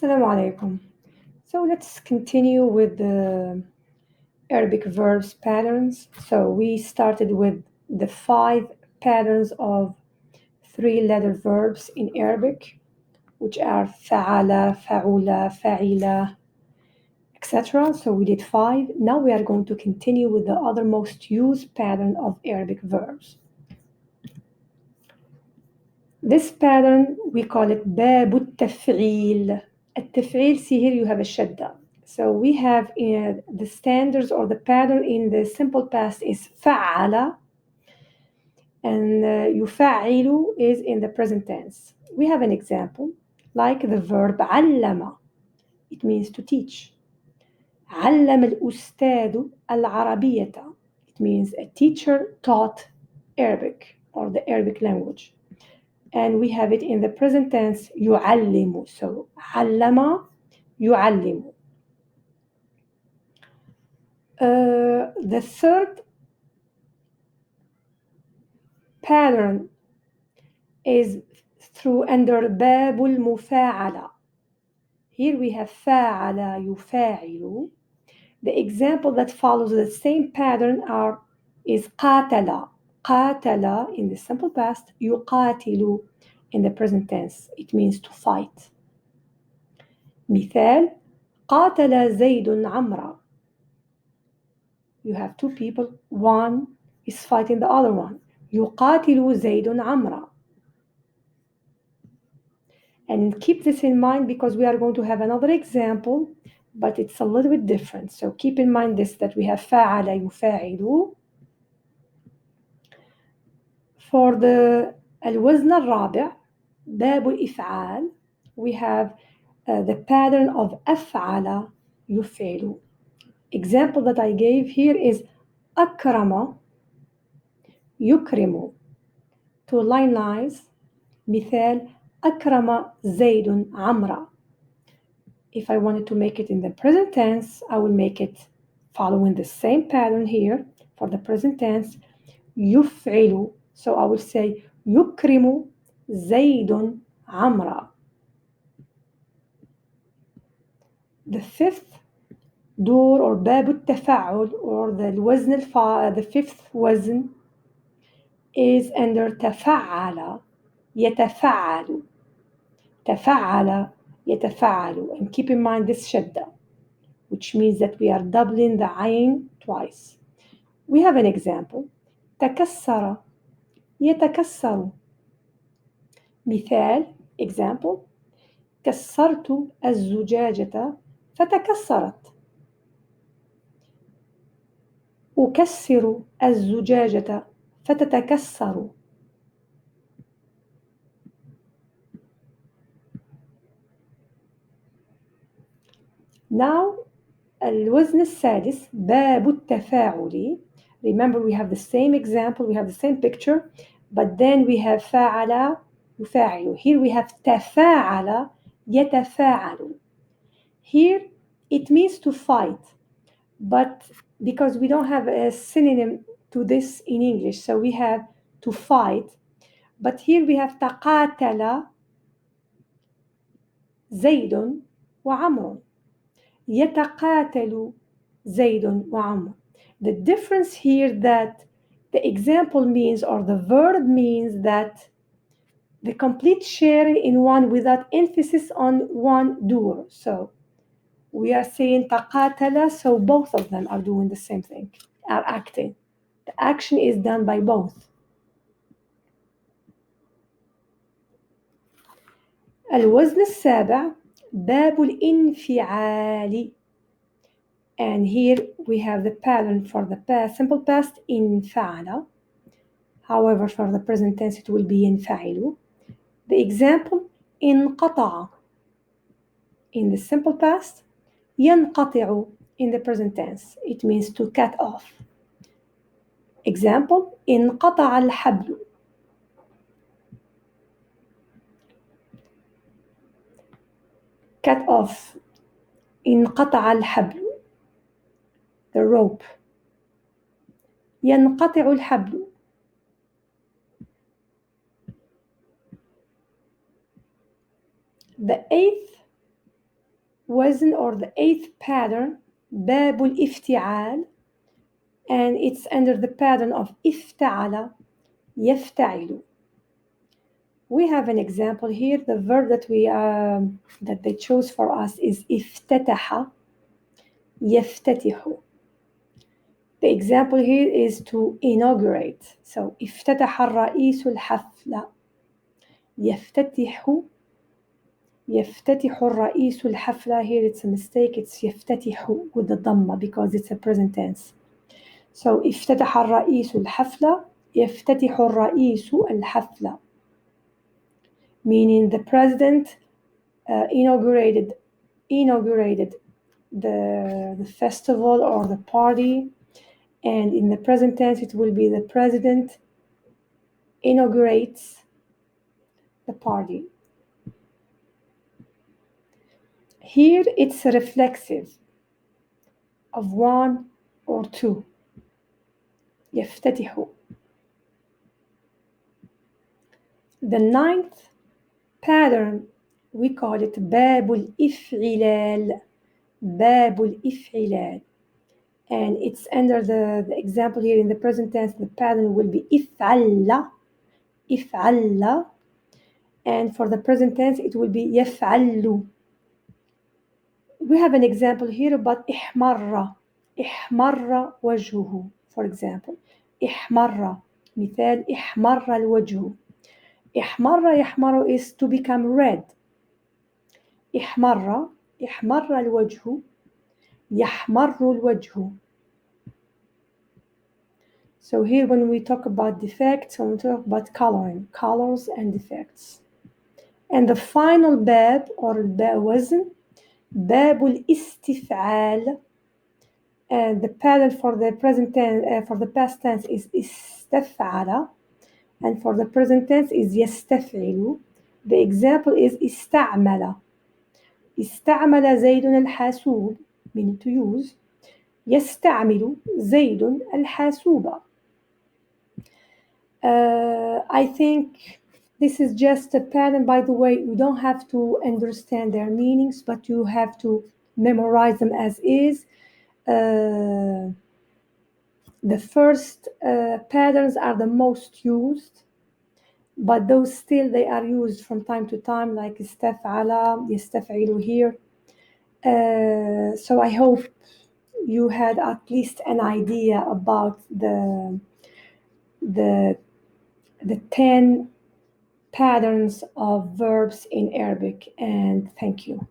Assalamu alaikum. So let's continue with the Arabic verbs patterns. So we started with the 5 patterns of 3-letter verbs in Arabic, which are fa'ala, fa'ula, fa'ila, etc. So we did 5. Now we are going to continue with the other most used pattern of Arabic verbs. This pattern, we call it باب التفعيل. التفعيل, see here you have a shadda. So we have the standards or the pattern in the simple past is فعل, and يفعل is in the present tense. We have an example like the verb علم. It means to teach. علم الأستاذ العربية. It means a teacher taught Arabic or the Arabic language. And we have it in the present tense يعلم. So علم يعلم. The third pattern is through under باب المفاعلة. Here we have فاعل يفاعل. The example that follows the same pattern is قاتل. قاتل in the simple past, يقاتل in the present tense. It means to fight. مثال قاتل زيد عمرو. You have two people, one is fighting the other one. يقاتل زيد عمرو. And keep this in mind because we are going to have another example, but it's a little bit different. So keep in mind this, that we have فاعل يفاعل. For the الوزن الرابع باب الإفعال, we have the pattern of أفعل يفعل. Example that I gave here is أكرم يكرم. Two lines. مثال أكرم زيد عمرو. If I wanted to make it in the present tense, I will make it following the same pattern here for the present tense. يفعل. So I will say يكرم زيد عمرو. The fifth دور or باب التفاعل or the fifth وزن is under تفعل يتفعل. تفعل يتفعل. And keep in mind this shadda, which means that we are doubling the ayn twice. We have an example. تكسر يتكسر. مثال example كسرت الزجاجة فتكسرت. أكسر الزجاجة فتتكسر. Now الوزن السادس باب التفاعل. Remember we have the same example, we have the same picture, but then we have فاعل يفاعل. Here we have تفاعل يتفاعل. Here it means to fight, but because we don't have a synonym to this in English, so we have to fight. But here we have تقاتل زيد وعمرو. يتقاتل زيد وعمرو. The difference here that the example means or the verb means that the complete sharing in one without emphasis on one doer. So we are saying تقاتل, so both of them are doing the same thing, are acting. The action is done by both. الوزن السابع باب الانفعال. And here we have the pattern for the past, simple past انفعل. However, for the present tense it will be ينفعل. The example انقطع in the simple past, ينقطع in the present tense. It means to cut off. Example انقطع الحبل. Cut off. انقطع الحبل. The rope. ينقطع الحبل. The eighth وزن or the eighth pattern باب الافتعال, and it's under the pattern of افتعل يفتعل. We have an example here. The verb that they chose for us is افتتح يفتتح. The example here is to inaugurate. So افتتح الرئيس الحفلة. يفتتح الرئيس الحفلة. Here it's a mistake. It's يفتتح with the ضمة because it's a present tense. So افتتح الرئيس الحفلة. يفتتح الرئيس الحفلة. Meaning the president inaugurated the festival or the party, and in the present tense it will be the president inaugurates the party. Here it's reflexive of one or two. يفتتح. The ninth pattern, we call it باب الإفعلال. باب الإفعلال. And it's under the example here in the present tense. The pattern will be إفعل. إفعل. And for the present tense it will be يفعل. We have an example here about إحمر. إحمر وجهه. For example, إحمر. مثال إحمر الوجه. إحمر يحمر is to become red. إحمر إحمر الوجه. يحمر الوجه. So here when we talk about defects, when we talk about coloring, colors and defects. And the final باب or وزن باب الاستفعال, and the pattern for the present tense for the past tense is استفعل, and for the present tense is يستفعل. The example is استعمل. استعمل زيد الحاسوب, meaning to use. يستعمل زيد الحاسوب. I think this is just a pattern. By the way, you don't have to understand their meanings, but you have to memorize them as is. The first patterns are the most used, but those still they are used from time to time, like استفعل, يستفعل here. So I hope you had at least an idea about the 10 patterns of verbs in Arabic, and thank you.